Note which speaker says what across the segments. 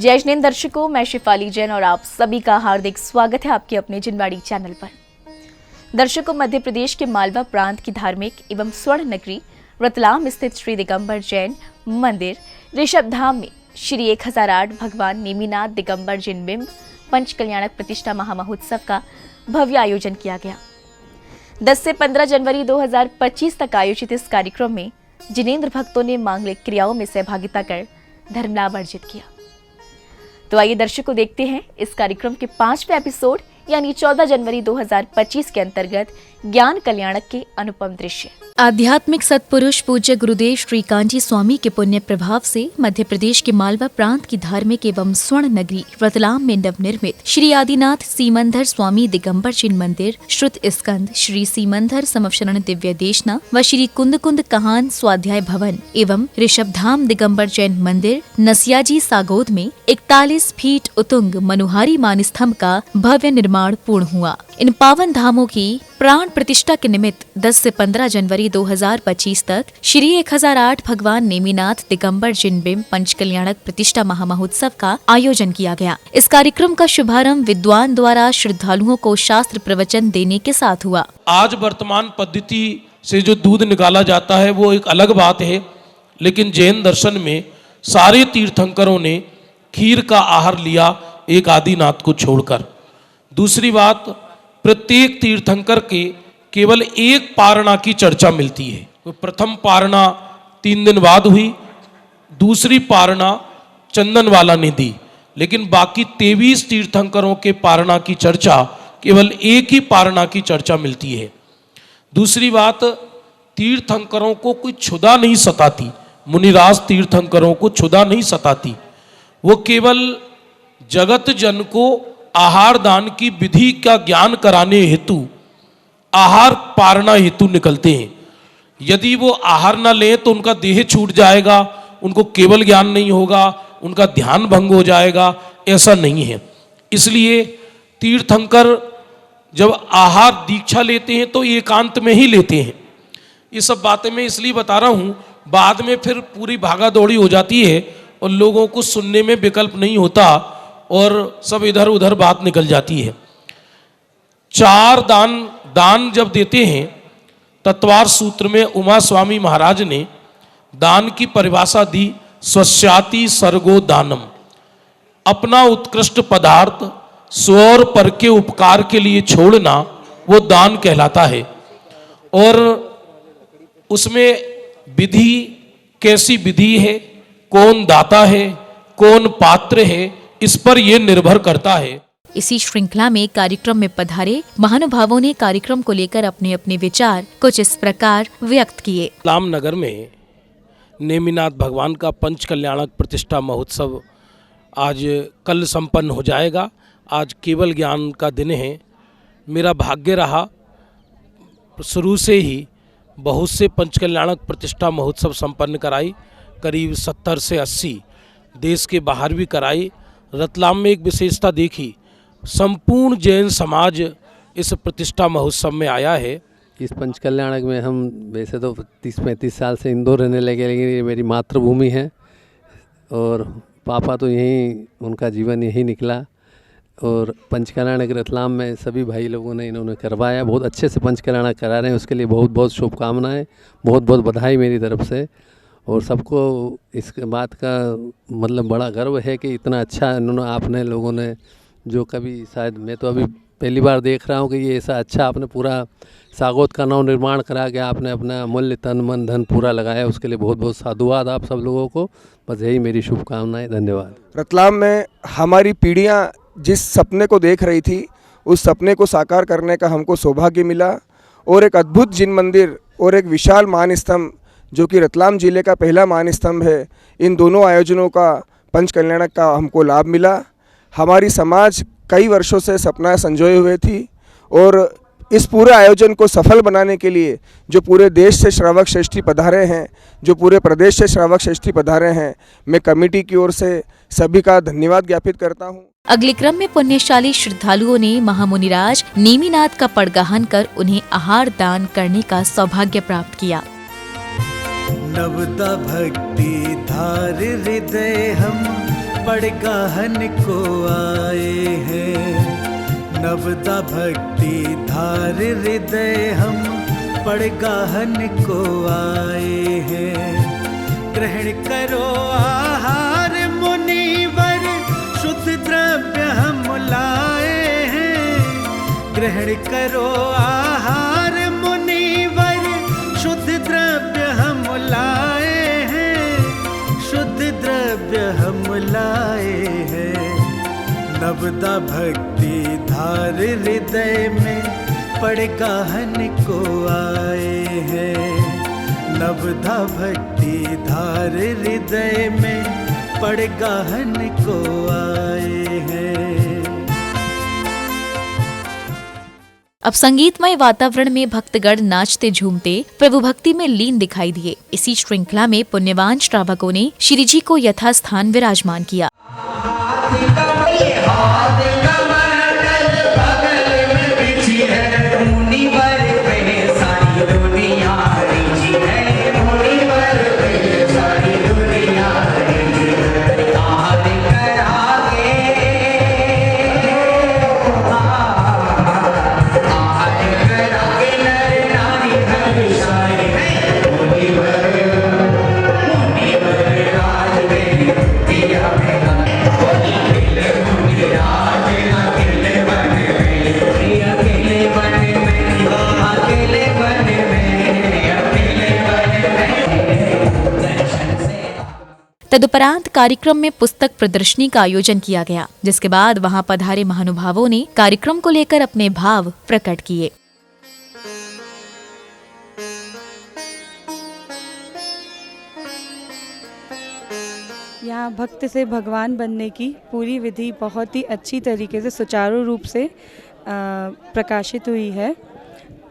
Speaker 1: जय जिनेंद्र दर्शकों, मैं शिफाली जैन और आप सभी का हार्दिक स्वागत है आपके अपने जिनवाड़ी चैनल पर। दर्शकों, मध्य प्रदेश के मालवा प्रांत की धार्मिक एवं स्वर्ण नगरी रतलाम स्थित श्री दिगंबर जैन मंदिर ऋषभ धाम में श्री 1008 भगवान नेमिनाथ दिगंबर जैन बिंब पंच कल्याणक प्रतिष्ठा महामहोत्सव का भव्य आयोजन किया गया। 10 से 15 जनवरी 2025 तक आयोजित इस कार्यक्रम में जिनेंद्र भक्तों ने मांगलिक क्रियाओं में सहभागिता कर धर्म लाभ अर्जित किया। तो आइए दर्शकों देखते हैं इस कार्यक्रम के 5वें एपिसोड यानी 14 जनवरी 2025 के अंतर्गत ज्ञान कल्याणक के अनुपम दृश्य। आध्यात्मिक सत्पुरुष पूज्य गुरुदेव श्री कांची स्वामी के पुण्य प्रभाव से मध्य प्रदेश के मालवा प्रांत की धार्मिक एवं स्वर्ण नगरी रतलाम में नवनिर्मित श्री आदिनाथ सीमंधर स्वामी दिगंबर जैन मंदिर, श्रुत स्कंद श्री सीमंधर समवशरण दिव्य देशना व श्री कुंद कुंद कहान स्वाध्याय भवन एवं ऋषभ धाम दिगंबर जैन मंदिर नसियाजी सागोद में 41 फीट उतुंग मनुहारी मान स्तंभ का भव्य निर्माण पूर्ण हुआ। इन पावन धामों की प्राण प्रतिष्ठा के निमित्त 10 से 15 जनवरी 2025 तक श्री 1008 भगवान नेमिनाथ दिगंबर जैन बिंब पंच कल्याणक प्रतिष्ठा महामहोत्सव का आयोजन किया गया। इस कार्यक्रम का शुभारंभ विद्वान द्वारा श्रद्धालुओं को शास्त्र प्रवचन देने के साथ हुआ।
Speaker 2: आज वर्तमान पद्धति से जो दूध निकाला जाता है वो एक अलग बात है, लेकिन जैन दर्शन में सारे तीर्थंकरों ने खीर का आहार लिया एक आदिनाथ को छोड़कर। दूसरी बात, प्रत्येक तीर्थंकर के केवल एक पारणा की चर्चा मिलती है। तो प्रथम पारणा 3 दिन बाद हुई, दूसरी पारणा चंदनवाला ने दी, लेकिन बाकी 23 तीर्थंकरों के पारणा की चर्चा केवल एक ही पारणा की चर्चा मिलती है। दूसरी बात, तीर्थंकरों को कोई क्षुधा नहीं सताती, मुनिराज तीर्थंकरों को क्षुधा नहीं सताती। वो केवल जगत जन को आहार दान की विधि का ज्ञान कराने हेतु आहार पारणा हेतु निकलते हैं। यदि वो आहार न लें तो उनका देह छूट जाएगा, उनको केवल ज्ञान नहीं होगा, उनका ध्यान भंग हो जाएगा, ऐसा नहीं है। इसलिए तीर्थंकर जब आहार दीक्षा लेते हैं तो एकांत में ही लेते हैं। ये सब बातें मैं इसलिए बता रहा हूँ, बाद में फिर पूरी भागा दौड़ी हो जाती है और लोगों को सुनने में विकल्प नहीं होता और सब इधर उधर बात निकल जाती है। 4 दान जब देते हैं, तत्वार सूत्र में उमा स्वामी महाराज ने दान की परिभाषा दी, स्वस्याति सर्गो दानम। अपना उत्कृष्ट पदार्थ स्व और पर के उपकार के लिए छोड़ना वो दान कहलाता है। और उसमें विधि कैसी विधि है, कौन दाता है, कौन पात्र है, इस पर यह निर्भर करता है।
Speaker 1: इसी श्रृंखला में कार्यक्रम में पधारे महानुभावों ने कार्यक्रम को लेकर अपने अपने विचार कुछ इस प्रकार व्यक्त किए।
Speaker 2: रतलाम नगर में नेमिनाथ भगवान का पंच कल्याणक प्रतिष्ठा महोत्सव आज कल संपन्न हो जाएगा। आज केवल ज्ञान का दिन है। मेरा भाग्य रहा शुरू से ही बहुत से पंच कल्याणक प्रतिष्ठा महोत्सव संपन्न कराई, करीब 70 से 80 देश के बाहर भी कराई। रतलाम में एक विशेषता देखी, संपूर्ण जैन समाज इस प्रतिष्ठा महोत्सव में आया है।
Speaker 3: इस पंच कल्याणक में हम वैसे तो 30-35 साल से इंदौर रहने लगे, लेकिन ये मेरी मातृभूमि है और पापा तो यहीं, उनका जीवन यहीं निकला। और पंच कल्याणक रतलाम में सभी भाई लोगों ने इन्होंने करवाया, बहुत अच्छे से पंच कल्याणक करा रहे हैं, उसके लिए बहुत बहुत शुभकामनाएँ, बहुत बहुत बधाई मेरी तरफ से। और सबको इस बात का मतलब बड़ा गर्व है कि इतना अच्छा इन्होंने आपने लोगों ने, जो कभी शायद मैं तो अभी पहली बार देख रहा हूँ कि ये ऐसा अच्छा आपने पूरा सागौत का नव निर्माण करा के आपने अपना मूल्य तन मन धन पूरा लगाया, उसके लिए बहुत बहुत साधुवाद आप सब लोगों को। बस यही मेरी शुभकामनाएं, धन्यवाद।
Speaker 4: रतलाम में हमारी पीढ़ियाँ जिस सपने को देख रही थी, उस सपने को साकार करने का हमको सौभाग्य मिला और एक अद्भुत जिन मंदिर और एक विशाल मान स्तंभ जो कि रतलाम जिले का पहला मान स्तंभ है, इन दोनों आयोजनों का पंच कल्याणक का हमको लाभ मिला। हमारी समाज कई वर्षों से सपना संजोए हुए थी और इस पूरे आयोजन को सफल बनाने के लिए जो पूरे देश से श्रावक श्रेष्ठी पधारे हैं, जो पूरे प्रदेश से श्रावक श्रेष्ठी पधारे हैं, मैं कमेटी की ओर से सभी का धन्यवाद ज्ञापित करता हूँ।
Speaker 1: अगले क्रम में पुण्यशाली श्रद्धालुओं ने महामुनिराज नेमिनाथ का पड़गाहन कर उन्हें आहार दान करने का सौभाग्य प्राप्त किया।
Speaker 5: नवदा भक्ति धार हृदय हम पड़गाहन को आए हैं, नवदा भक्ति धार हृदय हम पड़गाहन को आए हैं। ग्रहण करो आहार मुनिवर, शुद्ध द्रव्य हम लाए हैं। ग्रहण करो आहार मुनिवर, शुद्ध द्रव्य हम लाए हैं। शुद्ध द्रव्य हम लाए हैं। नवदा भक्ति धार हृदय में पड़गाहन को आए हैं। नवदा भक्ति धार हृदय में पड़गाहन को आए हैं।
Speaker 1: अब संगीतमय वातावरण में भक्तगण नाचते झूमते प्रभु भक्ति में लीन दिखाई दिए। इसी श्रृंखला में पुण्यवान श्रावकों ने श्री जी को यथास्थान विराजमान किया। तदुपरांत कार्यक्रम में पुस्तक प्रदर्शनी का आयोजन किया गया, जिसके बाद वहां पधारे महानुभावों ने कार्यक्रम को लेकर अपने भाव प्रकट किए।
Speaker 6: यहाँ भक्त से भगवान बनने की पूरी विधि बहुत ही अच्छी तरीके से सुचारू रूप से प्रकाशित हुई है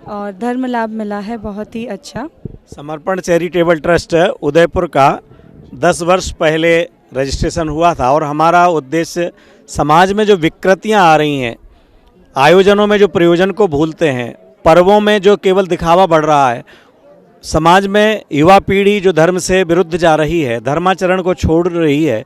Speaker 6: और धर्म लाभ मिला है बहुत ही अच्छा।
Speaker 7: समर्पण चैरिटेबल ट्रस्ट उदयपुर का 10 वर्ष पहले रजिस्ट्रेशन हुआ था और हमारा उद्देश्य समाज में जो विकृतियां आ रही हैं, आयोजनों में जो प्रयोजन को भूलते हैं, पर्वों में जो केवल दिखावा बढ़ रहा है, समाज में युवा पीढ़ी जो धर्म से विरुद्ध जा रही है, धर्माचरण को छोड़ रही है,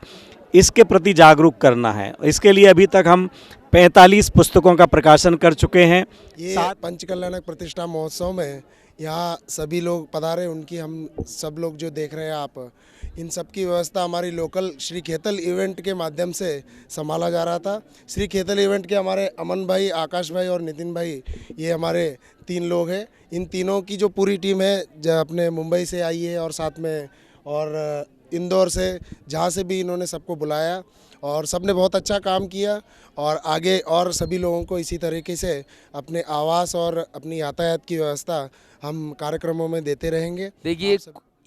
Speaker 7: इसके प्रति जागरूक करना है। इसके लिए अभी तक हम 45 पुस्तकों का प्रकाशन कर चुके हैं।
Speaker 8: ये पंचकल्याणक प्रतिष्ठा महोत्सव में यहाँ सभी लोग पधारे, उनकी हम सब लोग जो देख रहे हैं आप, इन सब की व्यवस्था हमारी लोकल श्री खेतल इवेंट के माध्यम से संभाला जा रहा था। श्री खेतल इवेंट के हमारे अमन भाई, आकाश भाई और नितिन भाई, ये हमारे 3 लोग हैं। इन तीनों की जो पूरी टीम है, जो अपने मुंबई से आई है और साथ में और इंदौर से, जहाँ से भी इन्होंने सबको बुलाया और सबने बहुत अच्छा काम किया और आगे और सभी लोगों को इसी तरीके से अपने आवास और अपनी यातायात की व्यवस्था हम कार्यक्रमों में देते रहेंगे।
Speaker 9: देखिए,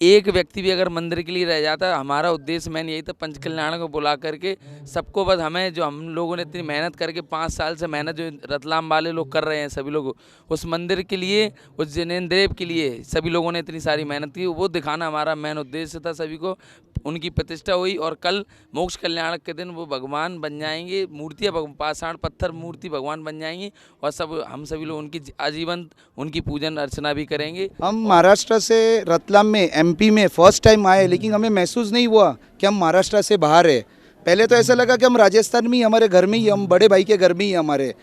Speaker 9: एक व्यक्ति भी अगर मंदिर के लिए रह जाता, हमारा उद्देश्य मैंने यही था, पंचकल्याण को बुला करके सबको, बस हमें जो हम लोगों ने इतनी मेहनत करके 5 साल से मेहनत जो रतलाम वाले लोग कर रहे हैं, सभी लोग उस मंदिर के लिए, उस जिनेन्द्र देव के लिए सभी लोगों ने इतनी सारी मेहनत की, वो दिखाना हमारा मेन उद्देश्य था। सभी को उनकी प्रतिष्ठा हुई और कल मोक्ष कल्याणक के दिन वो भगवान बन जाएंगे, मूर्तियाँ पाषाण पत्थर मूर्ति भगवान बन जाएंगी और सब हम सभी लोग उनकी आजीवन उनकी पूजन अर्चना भी करेंगे।
Speaker 10: हम महाराष्ट्र से रतलाम में एमपी में फर्स्ट टाइम आए, लेकिन हमें महसूस नहीं हुआ कि हम महाराष्ट्र से बाहर है। पहले तो ऐसा लगा कि हम राजस्थान में ही, हमारे घर में ही, हम बड़े भाई के घर में ही, हमारे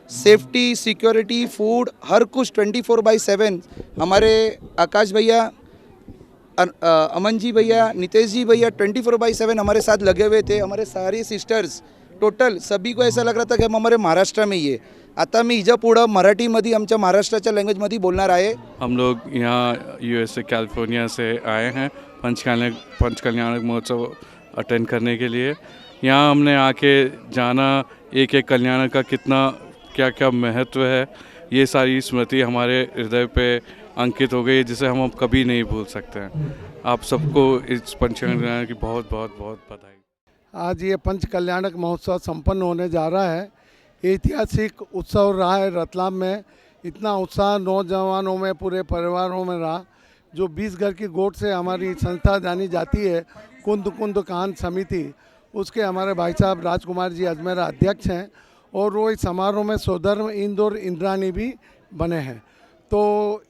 Speaker 10: सेफ्टी, सिक्योरिटी, फूड, हर कुछ 24/7 हमारे आकाश भैया, अमन जी भैया, नितेश जी भैया 24/7 हमारे साथ लगे हुए थे। हमारे सारे सिस्टर्स टोटल सभी को ऐसा लग रहा था की हम हमारे महाराष्ट्र में ही आहे। आता मी हिच्या पुढं मराठीमध्ये आमच्या महाराष्ट्राच्या लँग्वेजमध्ये बोलणार आहे।
Speaker 11: हम लोग यहाँ यूएसए कैलिफोर्निया से आए हैं पंचकल्याणक महोत्सव अटेंड करने के लिए। यहाँ हमने आके जाना एक एक कल्याण का कितना क्या क्या महत्व है, ये सारी स्मृति हमारे हृदय पे अंकित हो गई, जिसे हम कभी नहीं भूल सकते हैं। आप सबको इस पंचकल्याण की बहुत बहुत बहुत बधाई।
Speaker 12: आज ये पंचकल्याणक महोत्सव संपन्न होने जा रहा है। ऐतिहासिक उत्सव रहा है रतलाम में। इतना उत्साह नौजवानों में, पूरे परिवारों में रहा। जो 20 घर की गोट से हमारी संस्था जानी जाती है, कुंद कान समिति, उसके हमारे भाई साहब राजकुमार जी अजमेरा अध्यक्ष हैं और वो इस समारोह में सौधर्म इंदौर इंद्राणी भी बने हैं। तो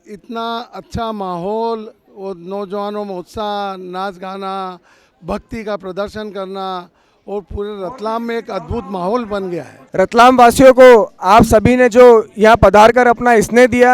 Speaker 12: इतना अच्छा माहौल, वो नौजवानों में उत्साह, नाच गाना, भक्ति का प्रदर्शन करना और पूरे रतलाम में एक अद्भुत माहौल बन गया है।
Speaker 4: रतलाम वासियों को आप सभी ने जो यहाँ पधार कर अपना स्नेह दिया,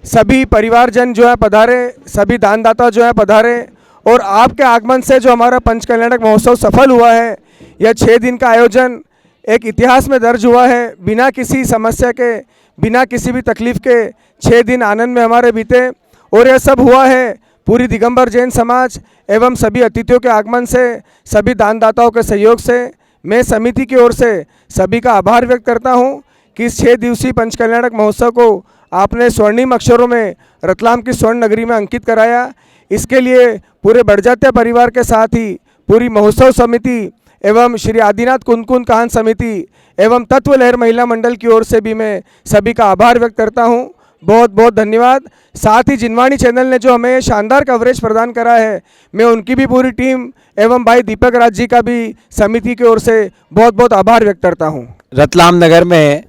Speaker 4: सभी परिवारजन जो है पधारे, सभी दानदाता जो है पधारे, और आपके आगमन से जो हमारा पंचकल्याणक महोत्सव सफल हुआ है, यह 6 दिन का आयोजन एक इतिहास में दर्ज हुआ है। बिना किसी समस्या के, बिना किसी भी तकलीफ के 6 दिन आनंद में हमारे बीते, और यह सब हुआ है पूरी दिगंबर जैन समाज एवं सभी अतिथियों के आगमन से, सभी दानदाताओं के सहयोग से। मैं समिति की ओर से सभी का आभार व्यक्त करता हूं कि इस 6 दिवसीय पंचकल्याणक महोत्सव को आपने स्वर्णिम अक्षरों में रतलाम की स्वर्ण नगरी में अंकित कराया। इसके लिए पूरे बड़जात्या परिवार के साथ ही पूरी महोत्सव समिति एवं श्री आदिनाथ कुंद काहन समिति एवं तत्व लहर महिला मंडल की ओर से भी मैं सभी का आभार व्यक्त करता हूं। बहुत बहुत धन्यवाद। साथ ही जिनवाणी चैनल ने जो हमें शानदार कवरेज प्रदान करा है, मैं उनकी भी पूरी टीम एवं भाई दीपक राज जी का भी समिति की ओर से बहुत बहुत आभार व्यक्त करता हूं।
Speaker 13: रतलाम नगर में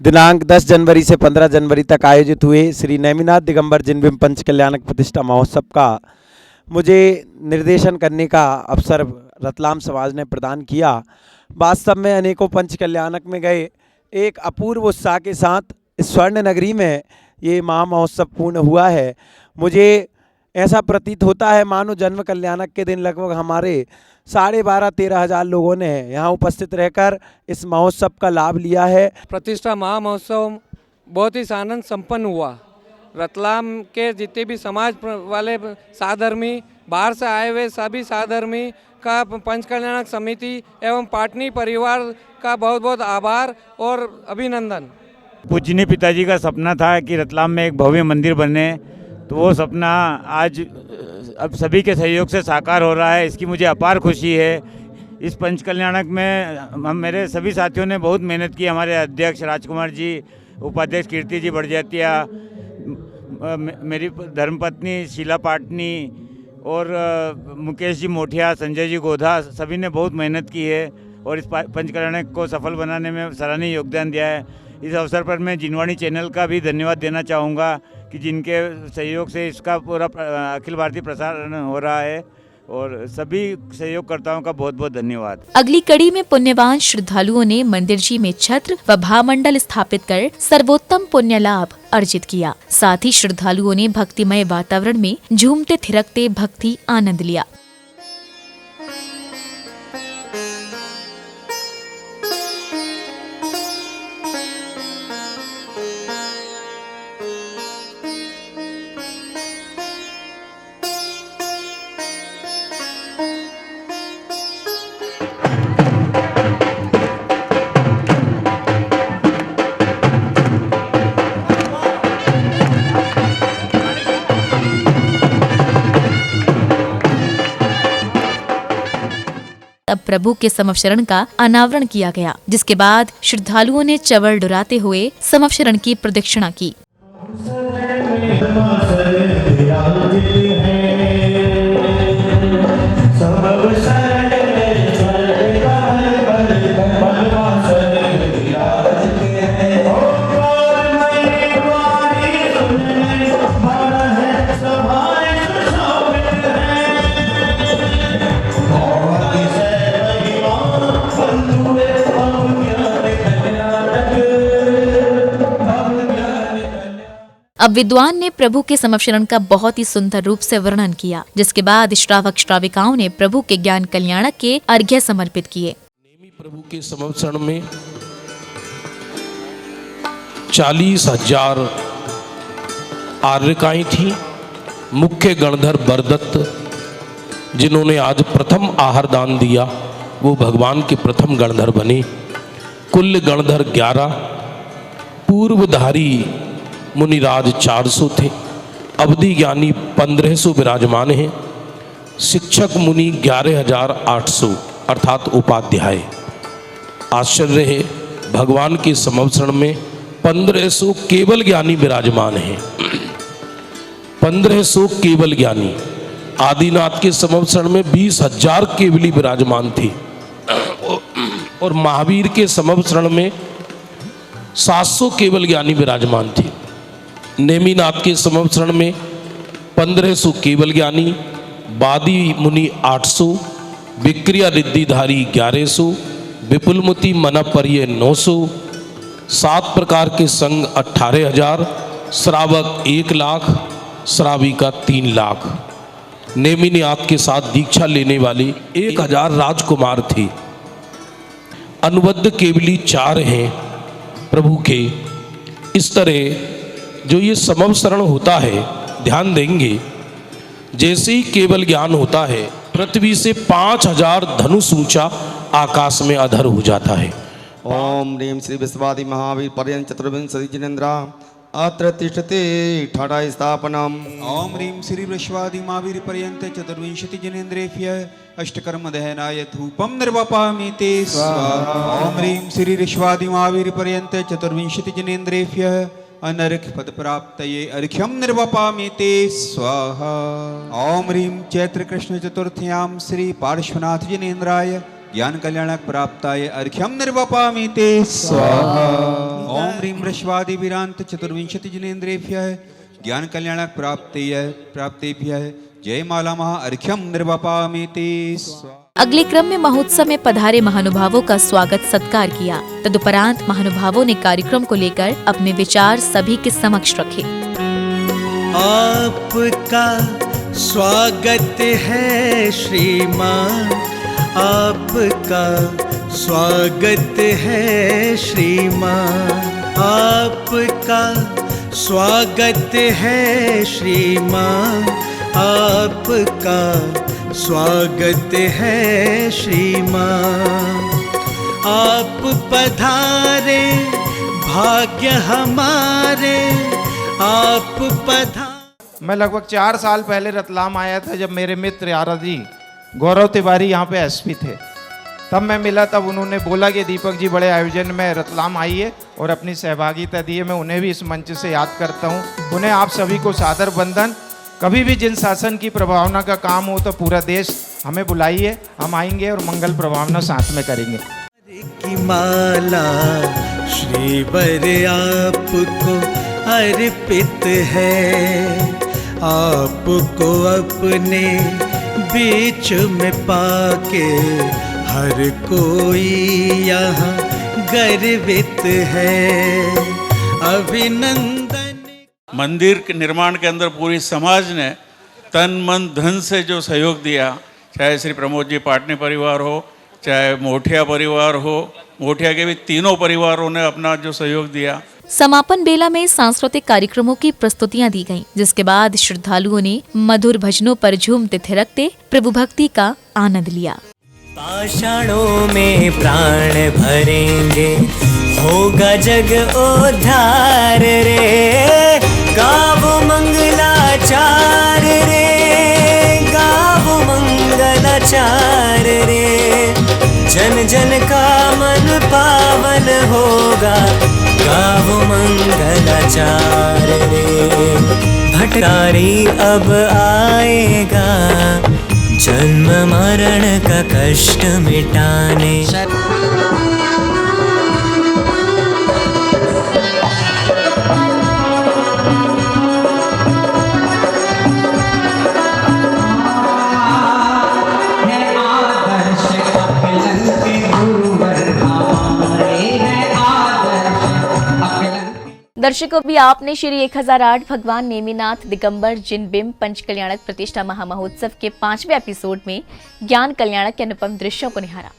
Speaker 13: दिनांक 10 जनवरी से 15 जनवरी तक आयोजित हुए श्री नेमिनाथ दिगंबर जिनबिंब पंचकल्याणक प्रतिष्ठा महोत्सव का मुझे निर्देशन करने का अवसर रतलाम समाज ने प्रदान किया। वास्तव में अनेकों पंचकल्याणक में गए एक अपूर्व उत्साह के साथ इस स्वर्ण नगरी में ये महा महोत्सव पूर्ण हुआ है। मुझे ऐसा प्रतीत होता है मानो जन्म कल्याणक के दिन लगभग हमारे 12,500-13 हज़ार लोगों ने यहाँ उपस्थित रहकर इस महोत्सव का लाभ लिया है।
Speaker 14: प्रतिष्ठा महा महोत्सव बहुत ही आनंद संपन्न हुआ। रतलाम के जितने भी समाज वाले साधर्मी, बाहर से आए हुए सभी साधर्मी का पंचकल्याणक समिति एवं पाटनी परिवार का बहुत बहुत आभार और अभिनंदन।
Speaker 15: पूजनीय पिताजी का सपना था कि रतलाम में एक भव्य मंदिर बने, तो वो सपना आज अब सभी के सहयोग से साकार हो रहा है। इसकी मुझे अपार खुशी है। इस पंचकल्याणक में हम मेरे सभी साथियों ने बहुत मेहनत की। हमारे अध्यक्ष राजकुमार जी, उपाध्यक्ष कीर्ति जी बड़जात्या, मेरी धर्मपत्नी शीला पाटनी और मुकेश जी मोठिया, संजय जी गोधा, सभी ने बहुत मेहनत की है और इस पंचकल्याणक को सफल बनाने में सराहनीय योगदान दिया है। इस अवसर पर मैं जिनवाणी चैनल का भी धन्यवाद देना चाहूँगा कि जिनके सहयोग से इसका पूरा अखिल भारतीय प्रसारण हो रहा है, और सभी सहयोगकर्ताओं का बहुत बहुत धन्यवाद।
Speaker 1: अगली कड़ी में पुण्यवान श्रद्धालुओं ने मंदिर जी में छत्र व भामंडल स्थापित कर सर्वोत्तम पुण्य लाभ अर्जित किया। साथ ही श्रद्धालुओं ने भक्तिमय वातावरण में झूमते थिरकते भक्ति आनंद लिया। अब प्रभु के समवशरण का अनावरण किया गया, जिसके बाद श्रद्धालुओं ने चवर डुराते हुए समवशरण की प्रदक्षिणा की। अब विद्वान ने प्रभु के समवशरण का बहुत ही सुंदर रूप से वर्णन किया, जिसके बाद श्रावक श्राविकाओं ने प्रभु के ज्ञान कल्याणक के अर्घ्य समर्पित किए।
Speaker 2: नेमी प्रभु के समवशरण में 40,000 आर्यकाएं थी। मुख्य गणधर बरदत्त, जिन्होंने आज प्रथम आहार दान दिया, वो भगवान के प्रथम गणधर बने। कुल गणधर 11, पूर्वधारी मुनिराज 400 थे, अवधि ज्ञानी 1500 विराजमान हैं, शिक्षक मुनि 11,800 अर्थात उपाध्याय। आश्चर्य है, भगवान के समवशरण में 1500 केवल ज्ञानी विराजमान हैं। 1500 केवल ज्ञानी। आदिनाथ के समवशरण में 20,000 केवली विराजमान थे, और महावीर के समवशरण में 700 केवल ज्ञानी विराजमान थे। नेमिनाथ के समवशरण में 1500 केवल ज्ञानी, वादी मुनि 800, विक्रिया रिद्धिधारी 1100, विपुलमती मनपर्य 900, 7 प्रकार के संघ 18,000, श्रावक 1 लाख, श्राविका 3 लाख। नेमिनाथ के साथ दीक्षा लेने वाले 1000 राजकुमार थे। अनुबद्ध केवली 4 हैं प्रभु के। इस तरह जो ये समवसरण होता है, ध्यान देंगे, जैसे ही केवल ज्ञान होता है, पृथ्वी से 5000 धनुष ऊंचा आकाश में अधर हो जाता है।
Speaker 16: ओम ह्रीं श्री विश्वादि महावीर पर्यंत चतुर्विंशति जिनेन्द्रा अत्र तिष्ठते ठाठा स्थापनम।
Speaker 17: ओम ह्रीं श्री विश्वादि महावीर पर्यंत चतुर्विंशति जिनेन्द्रेभ्यः अष्टकर्म दहनाय धूपम निर्वापयामि ते स्वाहा। ओम ह्रीं श्री विश्वादि महावीर पर्यंत चतुर्विंशति जिनेन्द्रेभ्यः अनर्घ पद प्राप्तये अर्घ्यम निर्वापयामि ते स्वाहा। ओम ह्रीं चैत्र कृष्ण चतुर्थ्यां श्री पार्श्वनाथ जिनेन्द्राय ज्ञान कल्याणक प्राप्ताय अर्घ्यम निर्वापयामि ते स्वाहा। ओम ह्रीं वृषवादि विरांत चतुर्विंशति जिनेन्द्रेभ्यः ज्ञान कल्याणक प्राप्तेभ्यः जय माला महा अर्घ्यम निर्वापयामि ते स्वाहा।
Speaker 1: अगले क्रम में महोत्सव में पधारे महानुभावों का स्वागत सत्कार किया। तदुपरांत महानुभावों ने कार्यक्रम को लेकर अपने विचार सभी के समक्ष रखे।
Speaker 5: आपका स्वागत है श्रीमान, आपका स्वागत है श्रीमान, आपका स्वागत है श्रीमान, आपका स्वागत है श्रीमान। आप पधारे भाग्य हमारे, आप पधारे।
Speaker 18: मैं लगभग 4 साल पहले रतलाम आया था, जब मेरे मित्र आराधी गौरव तिवारी यहाँ पे एसपी थे। तब मैं मिला, तब उन्होंने बोला कि दीपक जी बड़े आयोजन में रतलाम आइए और अपनी सहभागिता दिए। मैं उन्हें भी इस मंच से याद करता हूँ। उन्हें आप सभी को सादर वंदन। कभी भी जिन शासन की प्रभावना का काम हो तो पूरा देश हमें बुलाइए, हम आएंगे और मंगल प्रभावना साथ में करेंगे।
Speaker 5: की माला श्रीवर आपको अर्पित है, आपको अपने बीच में पाके हर कोई यहाँ गर्वित है। अभिनंदन।
Speaker 11: मंदिर के निर्माण के अंदर पूरी समाज ने तन मन धन से जो सहयोग दिया, चाहे श्री प्रमोद जी पाटनी परिवार हो, चाहे मोठिया परिवार हो, मोठिया के भी तीनों परिवारों ने अपना जो सहयोग दिया।
Speaker 1: समापन बेला में सांस्कृतिक कार्यक्रमों की प्रस्तुतियां दी गईं, जिसके बाद श्रद्धालुओं ने मधुर भजनों पर झूमते थिरकते प्रभु भक्ति का आनंद लिया।
Speaker 5: पाषाणों में प्राण भरेंगे, होगा जग उद्धार रे। गावो मंगलाचार रे, गावो मंगलाचार रे। जन जन का मन पावन होगा, गावो मंगलाचार रे। भटकारी अब आएगा, जन्म मरण का कष्ट मिटाने।
Speaker 1: दर्शकों, भी आपने श्री 1008 भगवान नेमिनाथ दिगंबर जिनबिंब पंच कल्याणक प्रतिष्ठा महामहोत्सव के 5वें एपिसोड में ज्ञान कल्याणक के अनुपम दृश्यों को निहारा।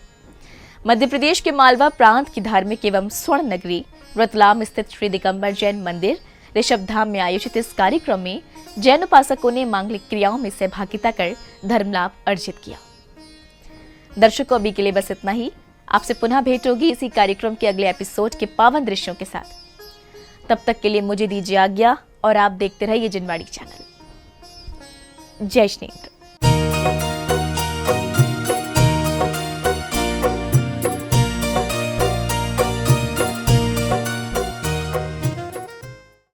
Speaker 1: मध्य प्रदेश के मालवा प्रांत की धार्मिक एवं स्वर्ण नगरी रतलाम स्थित श्री दिगंबर जैन मंदिर ऋषभ धाम में आयोजित इस कार्यक्रम में जैन उपासकों ने मांगलिक क्रियाओं में सहभागिता कर धर्म लाभ अर्जित किया। दर्शकों, अभी के लिए बस इतना ही। आपसे पुनः भेंट होगी इसी कार्यक्रम के अगले एपिसोड के पावन दृश्यों के साथ। तब तक के लिए मुझे दीजिए आज्ञा और आप देखते रहिए जिनवाड़ी चैनल। जय श्री हिंद।